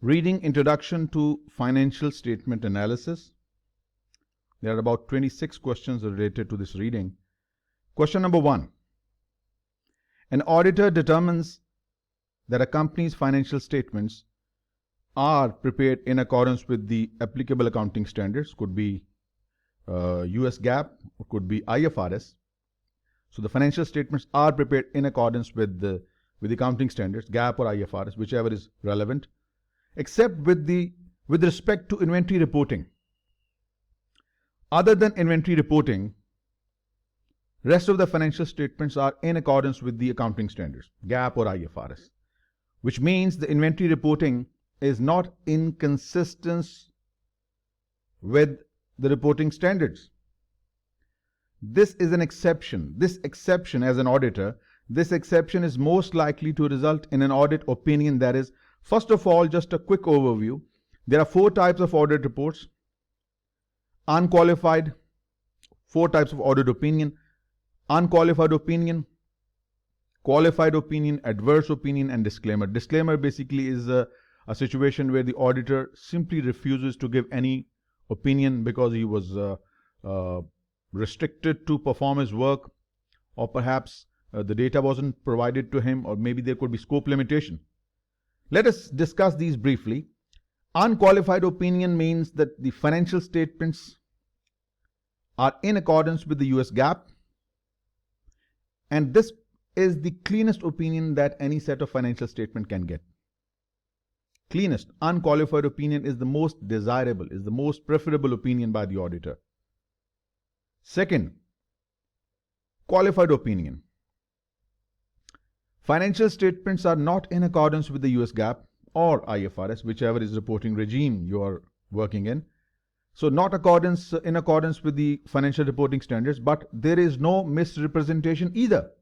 Reading Introduction to Financial Statement Analysis. There are about 26 questions related to this reading. Question number 1. An auditor determines that a company's financial statements are prepared in accordance with the applicable accounting standards. Could be US GAAP, or could be IFRS. So the financial statements are prepared in accordance with the accounting standards, GAAP or IFRS, whichever is relevant, except with respect to inventory reporting. Other than inventory reporting, rest of the financial statements are in accordance with the accounting standards, GAAP or IFRS, which means the inventory reporting is not inconsistent with the reporting standards. This is an exception. This exception, as an auditor, this exception is most likely to result in an audit opinion that is, first of all, just a quick overview. There are 4 types of audit reports. Unqualified, 4 types of audit opinion: unqualified opinion, qualified opinion, adverse opinion, and disclaimer. Disclaimer basically is a situation where the auditor simply refuses to give any opinion because he was restricted to perform his work, or perhaps the data wasn't provided to him, or maybe there could be scope limitation. Let us discuss these briefly. Unqualified opinion means that the financial statements are in accordance with the US GAAP, and this is the cleanest opinion that any set of financial statement can get. Cleanest, unqualified opinion is the most desirable, is the most preferable opinion by the auditor. Second, qualified opinion. Financial statements are not in accordance with the US GAAP or IFRS, whichever is reporting regime you are working in. So not in accordance with the financial reporting standards, but there is no misrepresentation either.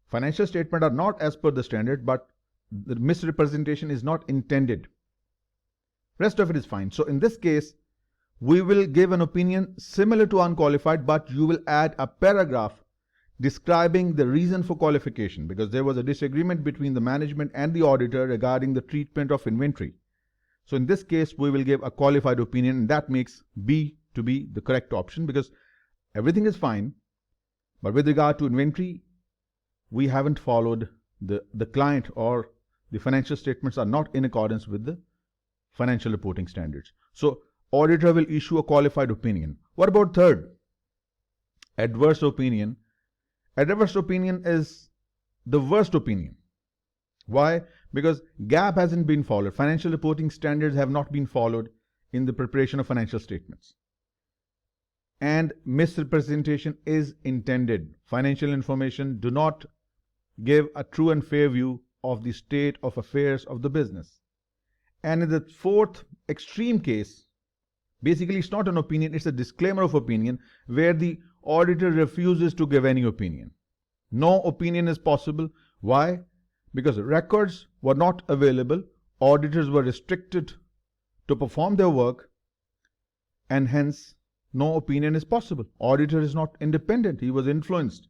Financial statements are not as per the standard, but the misrepresentation is not intended. Rest of it is fine. So in this case, we will give an opinion similar to unqualified, but you will add a paragraph describing the reason for qualification, because there was a disagreement between the management and the auditor regarding the treatment of inventory. So in this case, we will give a qualified opinion, and that makes B to be the correct option, because everything is fine, but with regard to inventory, we haven't followed the client, or the financial statements are not in accordance with the financial reporting standards. So auditor will issue a qualified opinion. What about third? Adverse opinion. Adverse opinion is the worst opinion. Why? Because GAAP hasn't been followed. Financial reporting standards have not been followed in the preparation of financial statements. And misrepresentation is intended. Financial information do not give a true and fair view of the state of affairs of the business. And in the fourth extreme case, basically it's not an opinion, it's a disclaimer of opinion, where the auditor refuses to give any opinion. No opinion is possible. Why? Because records were not available, auditors were restricted to perform their work, and hence no opinion is possible. Auditor is not independent, he was influenced.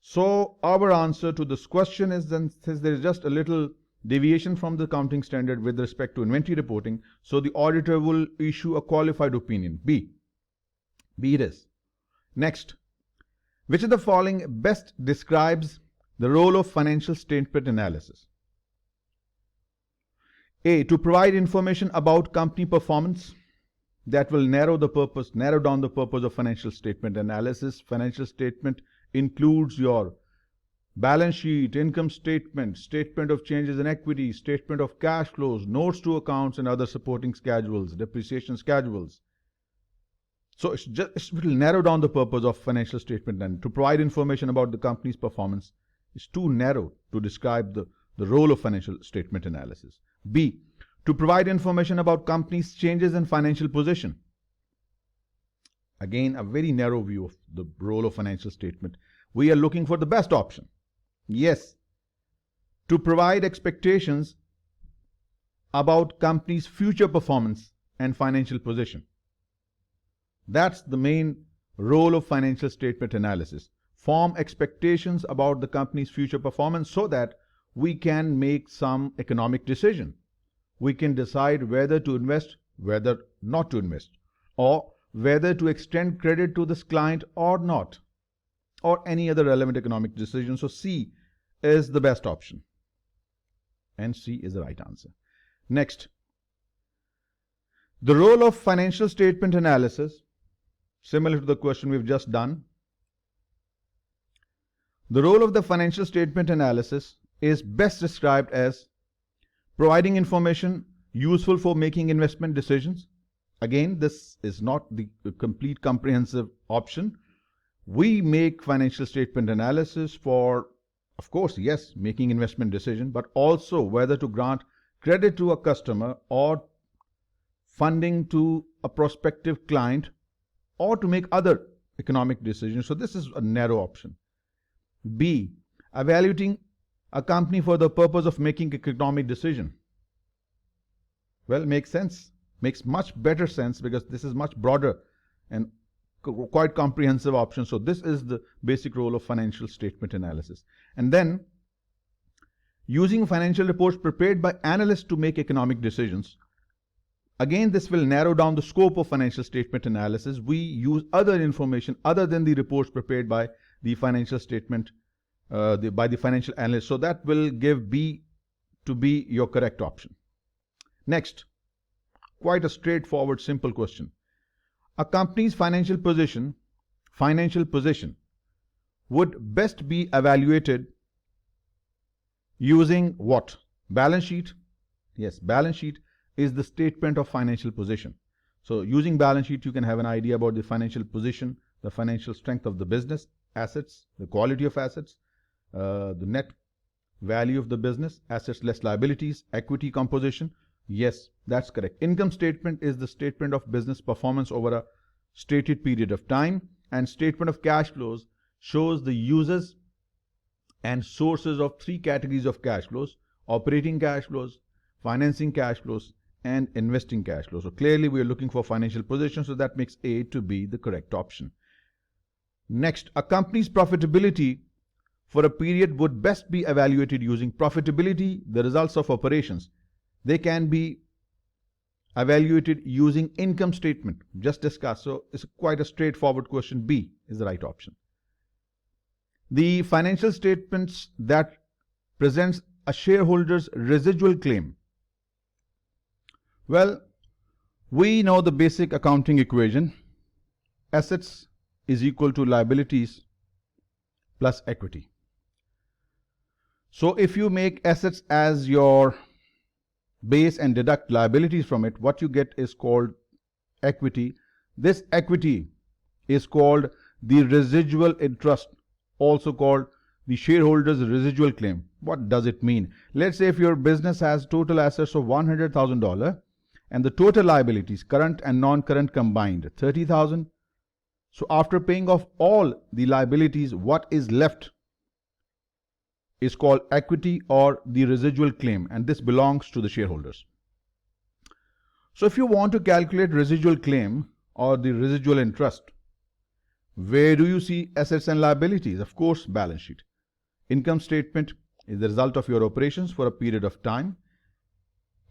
So our answer to this question is, then, since there is just a little deviation from the accounting standard with respect to inventory reporting, so the auditor will issue a qualified opinion. B it is. Next, which of the following best describes the role of financial statement analysis? A, to provide information about company performance that will narrow down the purpose of financial statement analysis. Financial statement includes your balance sheet, income statement, statement of changes in equity, statement of cash flows, notes to accounts, and other supporting schedules, depreciation schedules. So it will narrow down the purpose of financial statement, and to provide information about the company's performance is too narrow to describe the role of financial statement analysis. B, to provide information about company's changes in financial position. Again, a very narrow view of the role of financial statement. We are looking for the best option. Yes, to provide expectations about company's future performance and financial position. That's the main role of financial statement analysis. Form expectations about the company's future performance so that we can make some economic decision. We can decide whether to invest, whether not to invest, or whether to extend credit to this client or not, or any other relevant economic decision. So C is the best option, and C is the right answer. Next, the role of financial statement analysis, similar to the question we've just done. The role of the financial statement analysis is best described as providing information useful for making investment decisions. Again, this is not the complete comprehensive option. We make financial statement analysis for, of course, yes, making investment decision, but also whether to grant credit to a customer or funding to a prospective client or to make other economic decisions. So this is a narrow option. B, evaluating a company for the purpose of making an economic decision. Well, makes sense. Makes much better sense because this is much broader and quite comprehensive option. So this is the basic role of financial statement analysis. And then using financial reports prepared by analysts to make economic decisions. Again, this will narrow down the scope of financial statement analysis. We use other information other than the reports prepared by the financial statement, by the financial analyst. So that will give B to be your correct option. Next, quite a straightforward, simple question. A company's financial position would best be evaluated using what? Balance sheet. Yes, balance sheet is the statement of financial position. So using balance sheet, you can have an idea about the financial position, the financial strength of the business, assets, the quality of assets, the net value of the business, assets less liabilities, equity composition. Yes, that's correct. Income statement is the statement of business performance over a stated period of time, and statement of cash flows shows the uses and sources of three categories of cash flows: operating cash flows, financing cash flows, and investing cash flows. So clearly we are looking for financial position, so that makes A to be the correct option. Next, a company's profitability for a period would best be evaluated using profitability, the results of operations. They can be evaluated using income statement, just discussed. So it's quite a straightforward question. B is the right option. The financial statements that presents a shareholder's residual claim. Well, we know the basic accounting equation. Assets is equal to liabilities plus equity. So if you make assets as your base and deduct liabilities from it, what you get is called equity. This equity is called the residual interest, also called the shareholder's residual claim. What does it mean? Let's say if your business has total assets of $100,000 and the total liabilities, current and non-current combined, $30,000. So after paying off all the liabilities, what is left is called equity or the residual claim, and this belongs to the shareholders. So if you want to calculate residual claim or the residual interest, where do you see assets and liabilities? Of course, balance sheet. Income statement is the result of your operations for a period of time.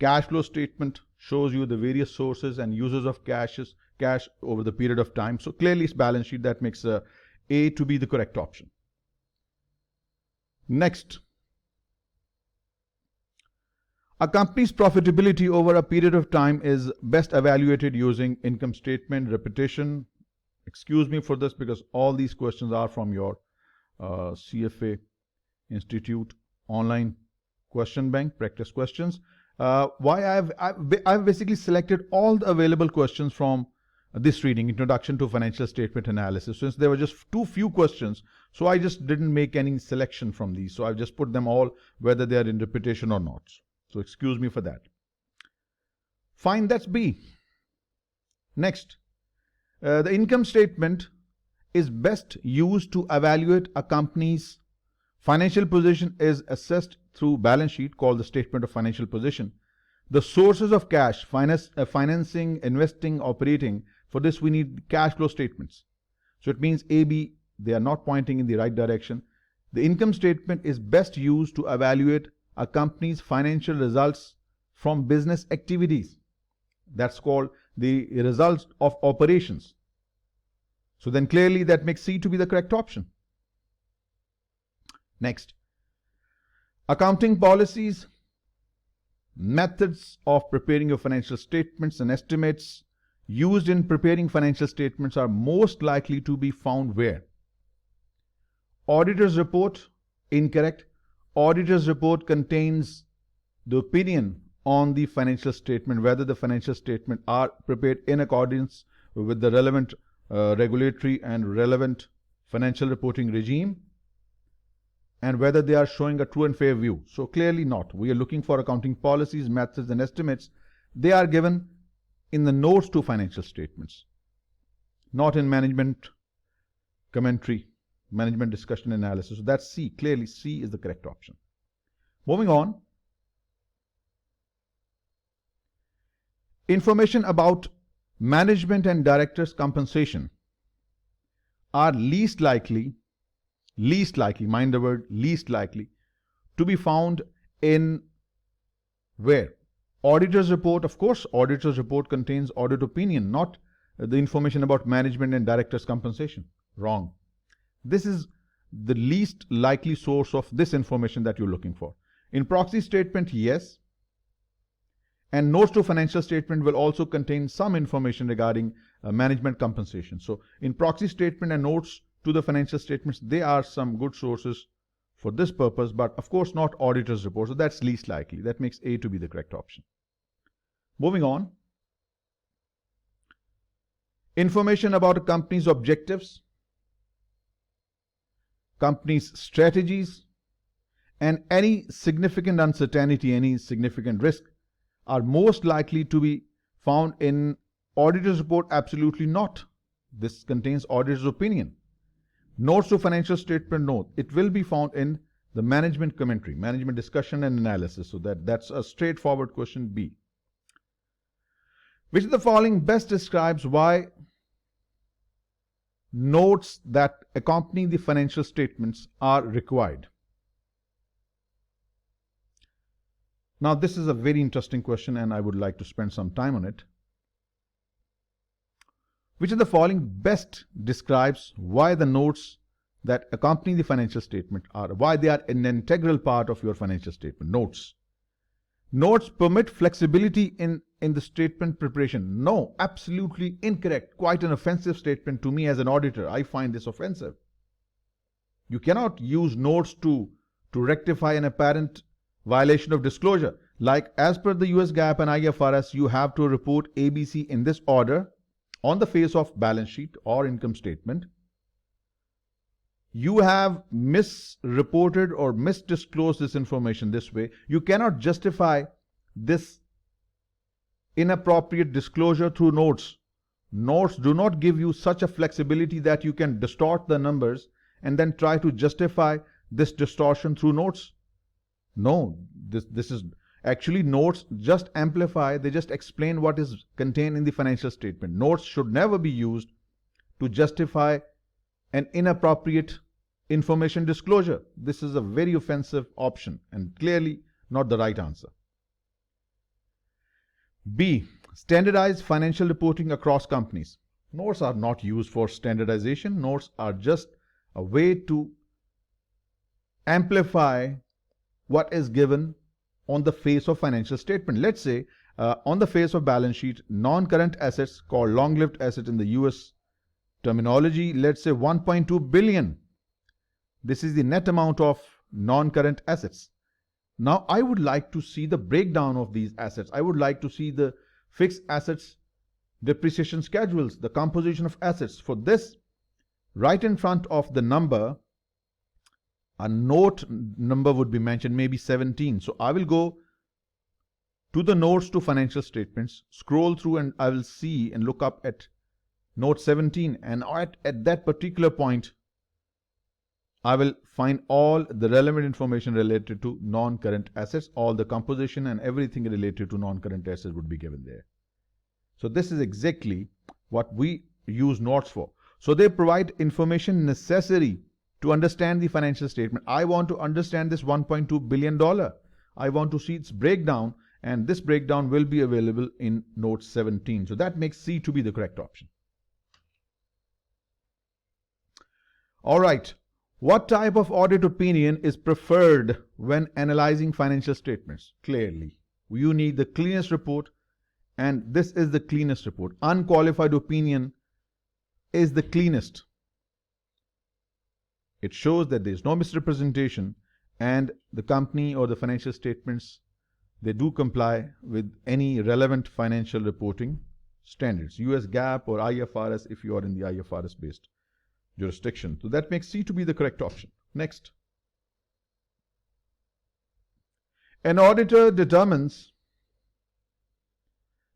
Cash flow statement shows you the various sources and uses of cash over the period of time. So clearly it's balance sheet. That makes A to be the correct option. Next, a company's profitability over a period of time is best evaluated using income statement. Repetition, excuse me for this because all these questions are from your CFA Institute online question bank, practice questions. Why I've basically selected all the available questions from this reading, Introduction to Financial Statement Analysis. Since there were just too few questions, so I just didn't make any selection from these. So I've just put them all, whether they are in repetition or not. So excuse me for that. Fine, that's B. Next, the income statement is best used to evaluate a company's financial position is assessed through balance sheet called the statement of financial position. The sources of cash, financing, investing, operating, for this we need cash flow statements. So it means A, B, they are not pointing in the right direction. The income statement is best used to evaluate a company's financial results from business activities. That's called the results of operations. So then clearly that makes C to be the correct option. Next, accounting policies, methods of preparing your financial statements and estimates used in preparing financial statements are most likely to be found where? Auditor's report, incorrect. Auditor's report contains the opinion on the financial statement, whether the financial statement are prepared in accordance with the relevant regulatory and relevant financial reporting regime, and whether they are showing a true and fair view. So clearly not. We are looking for accounting policies, methods, and estimates. They are given in the notes to financial statements, not in management commentary, management discussion analysis. So that's C. Clearly C is the correct option. Moving on. Information about management and directors' compensation are least likely, mind the word least likely, to be found in where? Auditor's report. Of course, auditor's report contains audit opinion, not the information about management and directors' compensation. Wrong. This is the least likely source of this information that you're looking for. In proxy statement, yes. And notes to financial statement will also contain some information regarding management compensation. So in proxy statement and notes to the financial statements, they are some good sources for this purpose, but of course not auditor's report. So that's least likely. That makes A to be the correct option. Moving on. Information about a company's objectives, company's strategies, and any significant uncertainty, any significant risk are most likely to be found in auditor's report. Absolutely not. This contains auditor's opinion. Notes to financial statement note, it will be found in the management commentary, management discussion and analysis. So that's a straightforward question, B. Which of the following best describes why notes that accompany the financial statements are required? Now, this is a very interesting question and I would like to spend some time on it. Which of the following best describes why the notes that accompany the financial statement are, why they are an integral part of your financial statement? Notes. Notes permit flexibility in the statement preparation. No, absolutely incorrect. Quite an offensive statement to me as an auditor. I find this offensive. You cannot use notes to rectify an apparent violation of disclosure. Like as per the US GAAP and IFRS, you have to report ABC in this order on the face of balance sheet or income statement. You have misreported or misdisclosed this information this way. You cannot justify this inappropriate disclosure through notes. Notes do not give you such a flexibility that you can distort the numbers and then try to justify this distortion through notes. No, this is actually notes just amplify, they just explain what is contained in the financial statement. Notes should never be used to justify an inappropriate information disclosure. This is a very offensive option and clearly not the right answer. B. Standardized financial reporting across companies. Notes are not used for standardization. Notes are just a way to amplify what is given on the face of financial statement. Let's say on the face of balance sheet, non-current assets called long-lived assets in the US terminology, let's say 1.2 billion. This is the net amount of non-current assets. Now I would like to see the breakdown of these assets. I would like to see the fixed assets depreciation schedules, the composition of assets. For this, right in front of the number, a note number would be mentioned, maybe 17. So I will go to the notes to financial statements, scroll through, and I will see and look up at note 17. And at that particular point, I will find all the relevant information related to non-current assets. All the composition and everything related to non-current assets would be given there. So this is exactly what we use notes for. So they provide information necessary to understand the financial statement. I want to understand this $1.2 billion. I want to see its breakdown, and this breakdown will be available in note 17. So that makes C to be the correct option. All right. What type of audit opinion is preferred when analyzing financial statements? Clearly, you need the cleanest report, and this is the cleanest report. Unqualified opinion is the cleanest. It shows that there is no misrepresentation, and the company or the financial statements, they do comply with any relevant financial reporting standards, US GAAP or IFRS if you are in the IFRS based jurisdiction. So that makes C to be the correct option. Next. An auditor determines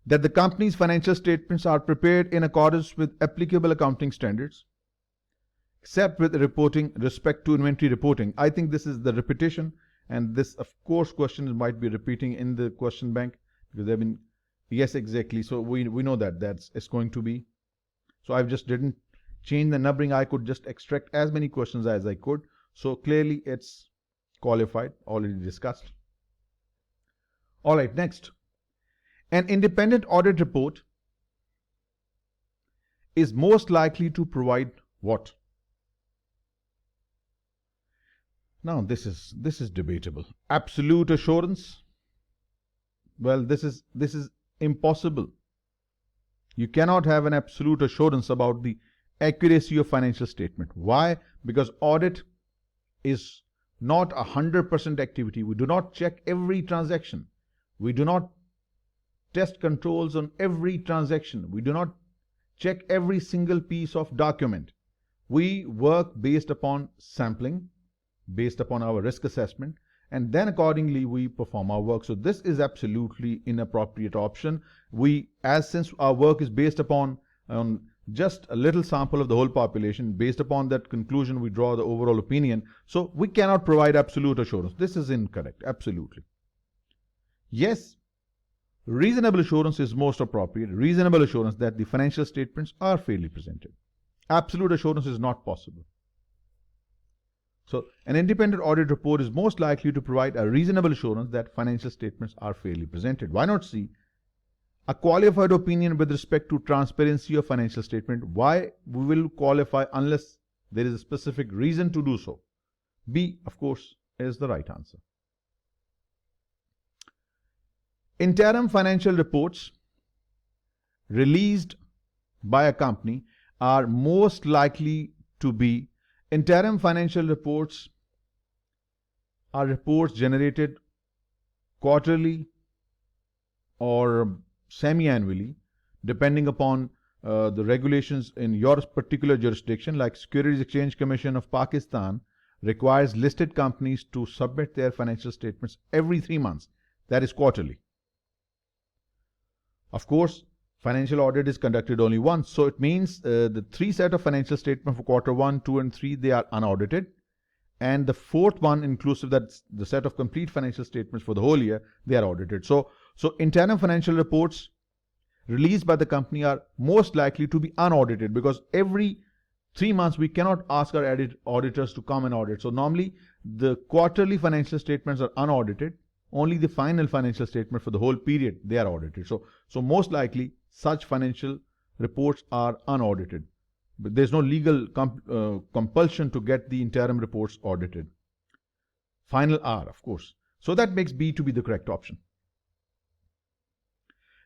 that the company's financial statements are prepared in accordance with applicable accounting standards, except with reporting respect to inventory reporting. I think this is the repetition, and this of course question might be repeating in the question bank because they've been, yes, exactly. So we know that it's going to be. So I just didn't change the numbering. I could just extract as many questions as I could. So clearly it's qualified, already discussed. All right, next. An independent audit report is most likely to provide what? Now this is debatable. Absolute assurance. Well, this is impossible. You cannot have an absolute assurance about the accuracy of financial statement. Why? Because audit is not 100% activity. We do not check every transaction. We do not test controls on every transaction. We do not check every single piece of document. We work based upon sampling, based upon our risk assessment, and then accordingly we perform our work. So this is absolutely inappropriate option. Since our work is based upon just a little sample of the whole population, based upon that conclusion we draw the overall opinion. So we cannot provide absolute assurance. This is incorrect, absolutely. Yes, reasonable assurance is most appropriate. Reasonable assurance that the financial statements are fairly presented. Absolute assurance is not possible. So an independent audit report is most likely to provide a reasonable assurance that financial statements are fairly presented. Why not C? A qualified opinion with respect to transparency of financial statement. Why we will qualify unless there is a specific reason to do so? B, of course, is the right answer. Interim financial reports released by a company are most likely to be interim financial reports are reports generated quarterly or semi-annually, depending upon the regulations in your particular jurisdiction. Like Securities Exchange Commission of Pakistan requires listed companies to submit their financial statements every 3 months. That is quarterly. Of course, financial audit is conducted only once. So it means the 3 set of financial statements for quarter 1, 2, and 3, they are unaudited. And the 4th one, inclusive, that's the set of complete financial statements for the whole year, they are audited. So interim financial reports released by the company are most likely to be unaudited, because every 3 months we cannot ask our auditors to come and audit. So normally the quarterly financial statements are unaudited. Only the final financial statement for the whole period, they are audited. So most likely such financial reports are unaudited. But there's no legal compulsion to get the interim reports audited. Final R, of course. So that makes B to be the correct option.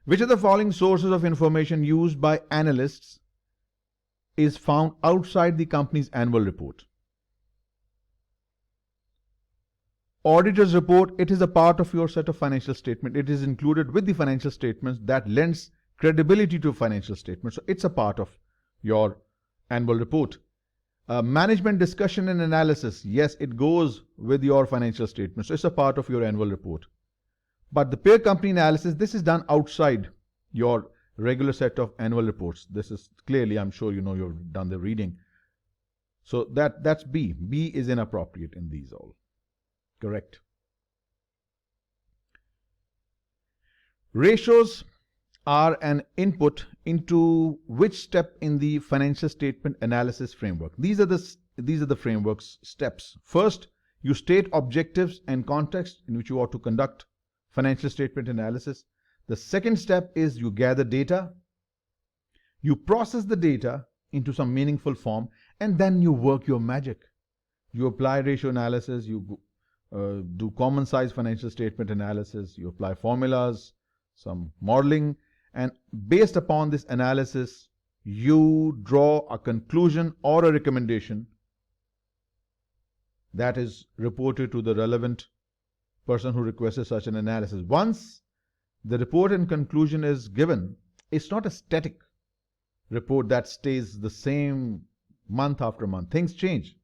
Which of the following sources of information used by analysts is found outside the company's annual report? Auditor's report, it is a part of your set of financial statement. It is included with the financial statements that lends credibility to financial statements. So it's a part of your annual report. Management discussion and analysis, yes, it goes with your financial statements. So it's a part of your annual report. But the peer company analysis, this is done outside your regular set of annual reports. This is clearly, I'm sure you know, you've done the reading. So that's B. B is inappropriate in these all. Correct. Ratios are an input into which step in the financial statement analysis framework? These are the these are the framework's steps. First, you state objectives and context in which you ought to conduct financial statement analysis. The second step is you gather data, you process the data into some meaningful form, and then you work your magic. You apply ratio analysis, you do common size financial statement analysis, you apply formulas, some modeling, and based upon this analysis, you draw a conclusion or a recommendation that is reported to the relevant person who requested such an analysis. Once the report and conclusion is given, it's not a static report that stays the same month after month. Things change,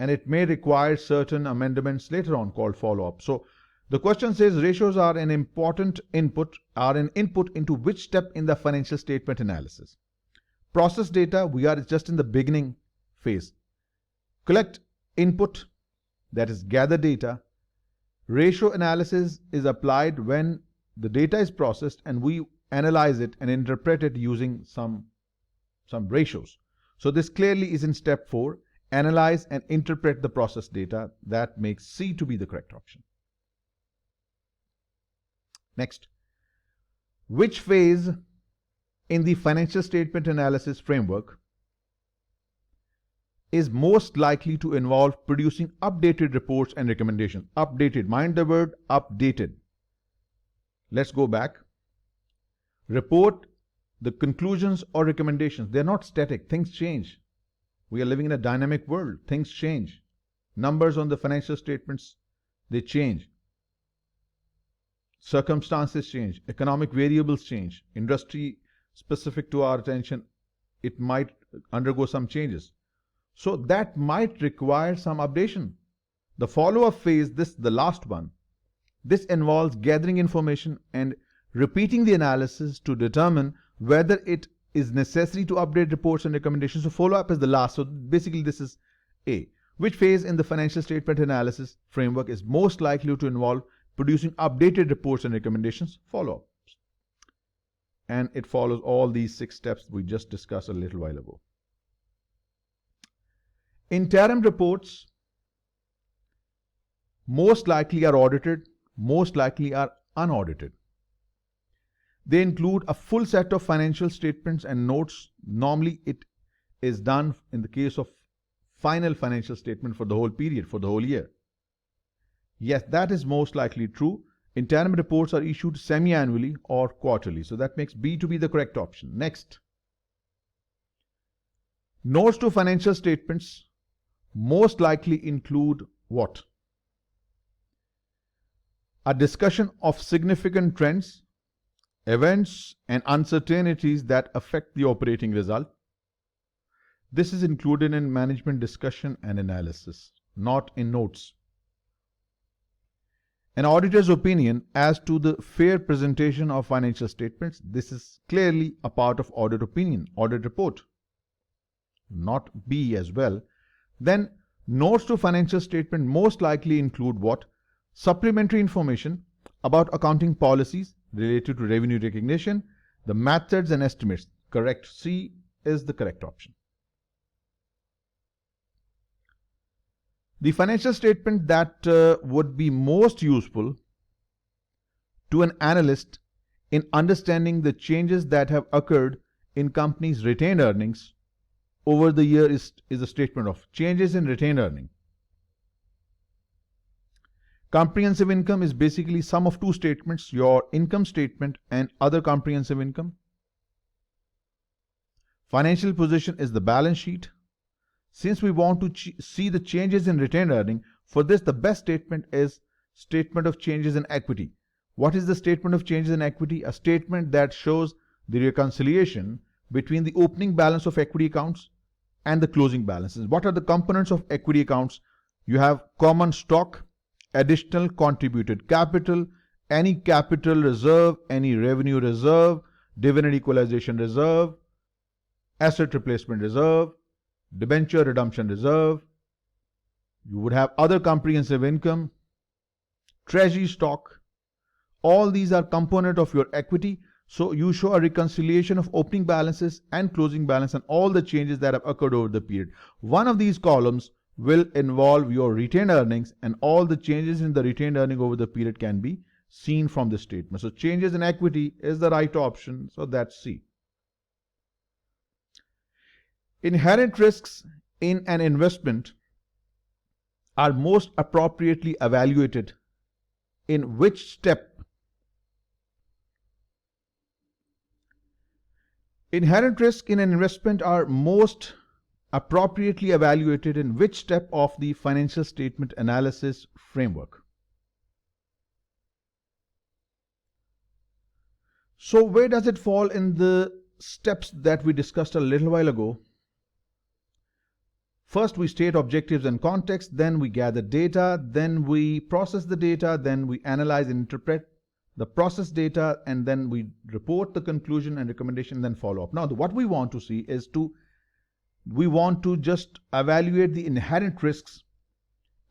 and it may require certain amendments later on called follow-up. So the question says ratios are an important input, into which step in the financial statement analysis? Process data, we are just in the beginning phase. Collect input, that is gather data. Ratio analysis is applied when the data is processed and we analyze it and interpret it using some ratios. So this clearly is in step 4, analyze and interpret the processed data. That makes C to be the correct option. Next, which phase in the financial statement analysis framework is most likely to involve producing updated reports and recommendations? Updated, mind the word updated. Let's go back. Report, the conclusions or recommendations, they're not static. Things change. We are living in a dynamic world. Things change. Numbers on the financial statements, they change. Circumstances change. Economic variables change. Industry specific to our attention, it might undergo some changes. So that might require some updation. The follow-up phase, the last one, this involves gathering information and repeating the analysis to determine whether it is necessary to update reports and recommendations. So follow-up is the last. So basically this is A. Which phase in the financial statement analysis framework is most likely to involve producing updated reports and recommendations? Follow-up. And it follows all these 6 steps we just discussed a little while ago. Interim reports most likely are audited, most likely are unaudited. They include a full set of financial statements and notes. Normally it is done in the case of final financial statement for the whole period, for the whole year. Yes, that is most likely true. Interim reports are issued semi-annually or quarterly. So that makes B to be the correct option. Next. Notes to financial statements most likely include what? A discussion of significant trends, events, and uncertainties that affect the operating result. This is included in management discussion and analysis, not in notes. An auditor's opinion as to the fair presentation of financial statements. This is clearly a part of audit opinion, audit report, not B as well. Then notes to financial statement most likely include what? Supplementary information about accounting policies related to revenue recognition, the methods and estimates. Correct. C is the correct option. The financial statement that would be most useful to an analyst in understanding the changes that have occurred in company's retained earnings over the year is a statement of changes in retained earning. Comprehensive income is basically sum of 2 statements, your income statement and other comprehensive income. Financial position is the balance sheet. Since we want to see the changes in retained earning, for this the best statement is statement of changes in equity. What is the statement of changes in equity? A statement that shows the reconciliation between the opening balance of equity accounts and the closing balances. What are the components of equity accounts? You have common stock, additional contributed capital, any capital reserve, any revenue reserve, dividend equalization reserve, asset replacement reserve, debenture redemption reserve. You would have other comprehensive income, treasury stock. All these are component of your equity. So you show a reconciliation of opening balances and closing balance and all the changes that have occurred over the period. One of these columns will involve your retained earnings, and all the changes in the retained earning over the period can be seen from this statement. So changes in equity is the right option, so that's C. Inherent risks in an investment are most appropriately evaluated in which step? Inherent risks in an investment are most appropriately evaluated in which step of the financial statement analysis framework? So where does it fall in the steps that we discussed a little while ago? First, we state objectives and context, then we gather data, then we process the data, then we analyze and interpret the processed data, and then we report the conclusion and recommendation, then follow up. Now, what we want to see is we want to just evaluate the inherent risks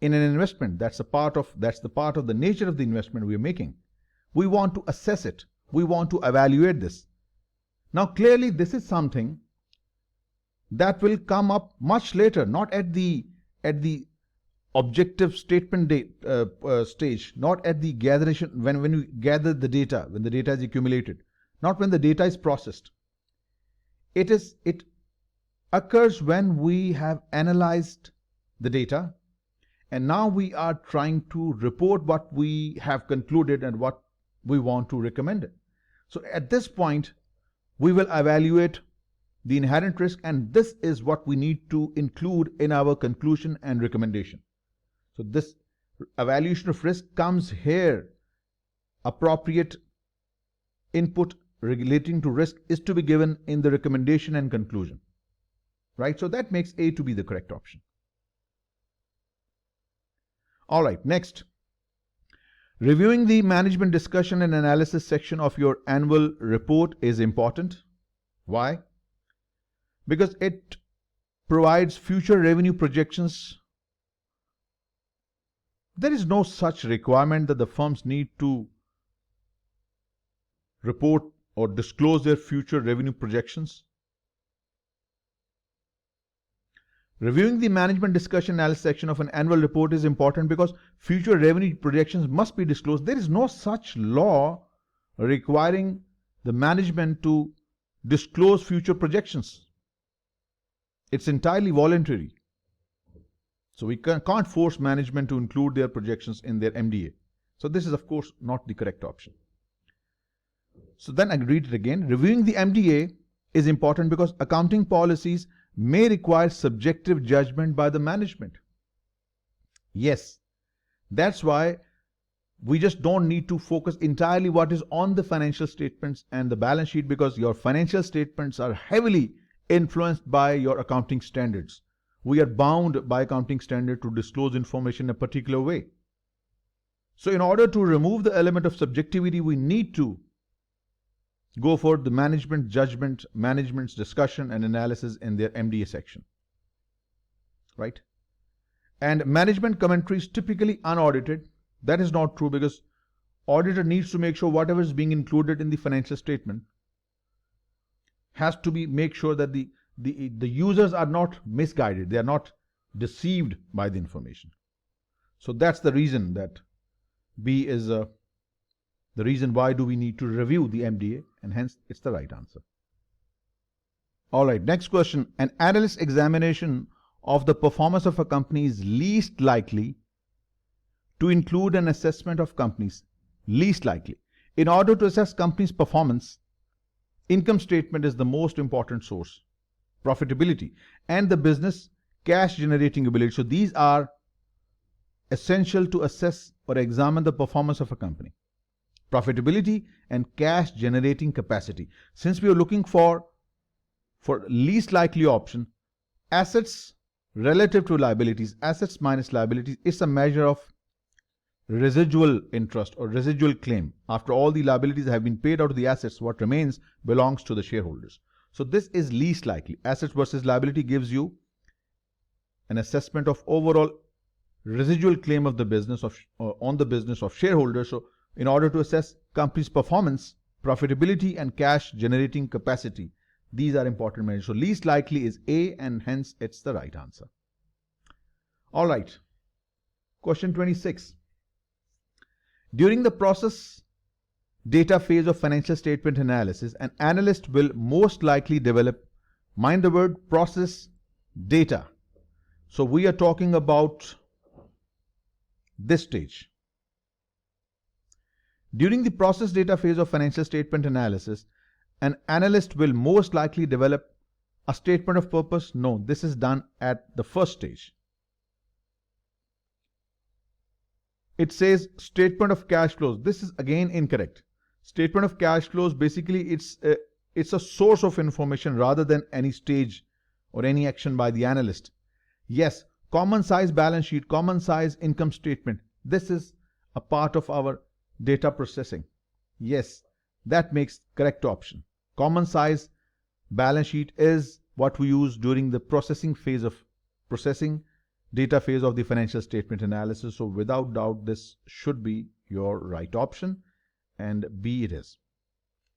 in an investment. That's the part of the nature of the investment we are making. We want to assess it. We want to evaluate this. Now, clearly, this is something that will come up much later, not at the objective statement stage, not at the gatheration, when we gather the data, when the data is accumulated, not when the data is processed. It occurs when we have analyzed the data, and now we are trying to report what we have concluded and what we want to recommend it. So at this point, we will evaluate the inherent risk, and this is what we need to include in our conclusion and recommendation. So this evaluation of risk comes here. Appropriate input relating to risk is to be given in the recommendation and conclusion. Right? So that makes A to be the correct option. All right, next. Reviewing the management discussion and analysis section of your annual report is important. Why? Because it provides future revenue projections. There is no such requirement that the firms need to report or disclose their future revenue projections. Reviewing the management discussion analysis section of an annual report is important because future revenue projections must be disclosed. There is no such law requiring the management to disclose future projections. It's entirely voluntary. So we can't force management to include their projections in their MDA. So this is, of course, not the correct option. So then I read it again. Reviewing the MDA is important because accounting policies may require subjective judgment by the management. Yes, that's why we just don't need to focus entirely what is on the financial statements and the balance sheet, because your financial statements are heavily influenced by your accounting standards. We are bound by accounting standard to disclose information in a particular way. So in order to remove the element of subjectivity, we need to go for the management judgment, management's discussion and analysis in their MDA section. Right? And management commentary is typically unaudited. That is not true, because auditor needs to make sure whatever is being included in the financial statement has to be make sure that the users are not misguided, they are not deceived by the information. So that's the reason that B is the reason why do we need to review the MDA, and hence it's the right answer. All right, next question. An analyst examination of the performance of a company is least likely to include an assessment of companies. Least likely. In order to assess company's performance, income statement is the most important source. Profitability and the business cash generating ability. So these are essential to assess or examine the performance of a company. Profitability and cash generating capacity. Since we are looking for least likely option, assets relative to liabilities, assets minus liabilities, it's a measure of residual interest or residual claim. After all the liabilities have been paid out of the assets, what remains belongs to the shareholders. So this is least likely. Assets versus liability gives you an assessment of overall residual claim of the business on the business of shareholders. So in order to assess company's performance, profitability and cash generating capacity. These are important measures. So least likely is A, and hence it's the right answer. All right. Question 26. During the process data phase of financial statement analysis, an analyst will most likely develop, mind the word, process data. So we are talking about this stage. During the process data phase of financial statement analysis, an analyst will most likely develop a statement of purpose. No, this is done at the first stage. It says statement of cash flows. This is again incorrect. Statement of cash flows, basically it's a source of information rather than any stage or any action by the analyst. Yes, common size balance sheet, common size income statement. This is a part of our data processing. Yes, that makes correct option. Common size balance sheet is what we use during the processing data phase of the financial statement analysis. So without doubt, this should be your right option, and B it is.